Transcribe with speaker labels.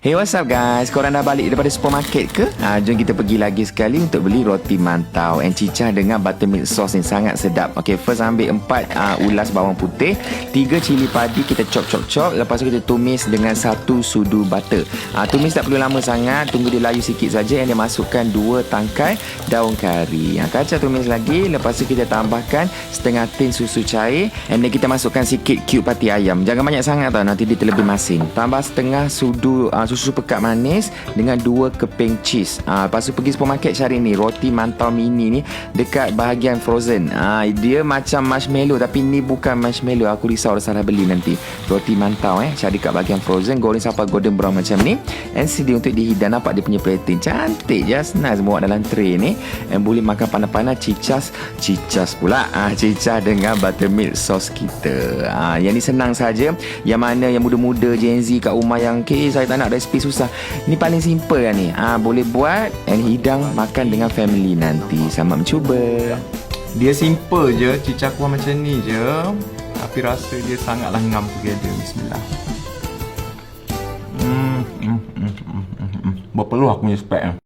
Speaker 1: Hey, what's up guys? Korang dah balik daripada supermarket ke? Jom kita pergi lagi sekali untuk beli roti mantau and cicah dengan buttermilk sauce ni sangat sedap. Okay, first ambil 4 ulas bawang putih, 3 cili padi kita chop. Lepas tu kita tumis dengan 1 sudu butter. Tumis tak perlu lama sangat, tunggu dia layu sikit saja. And dia masukkan 2 tangkai daun kari. Kacau tumis lagi. Lepas tu kita tambahkan setengah tin susu cair. And then kita masukkan sikit cube pati ayam. Jangan banyak sangat tau, nanti dia terlebih masin. Tambah setengah susu pekat manis dengan 2 keping cheese. Lepas tu pergi supermarket cari ni roti mantau mini ni dekat bahagian frozen. Dia macam marshmallow tapi ni bukan marshmallow. Aku risau salah beli nanti. Roti mantau cari dekat bahagian frozen, goreng sampai golden brown macam ni. And sedia untuk dihidang. Nampak dia punya plating cantik, just nice bawa dalam tray ni. And boleh makan panas-panas. Cicas pula. Cicah dengan buttermilk sauce kita. Yang ni senang saja. Yang mana yang muda-muda Gen Z kat rumah yang saya tak nak resipi susah, ni paling simple kan ni. Boleh buat and hidang makan dengan family nanti. Selamat mencuba.
Speaker 2: Dia simple je, cicak kuah macam ni je, tapi rasa dia sangatlah ngam together. Bismillah. Berpeluh aku punya spek.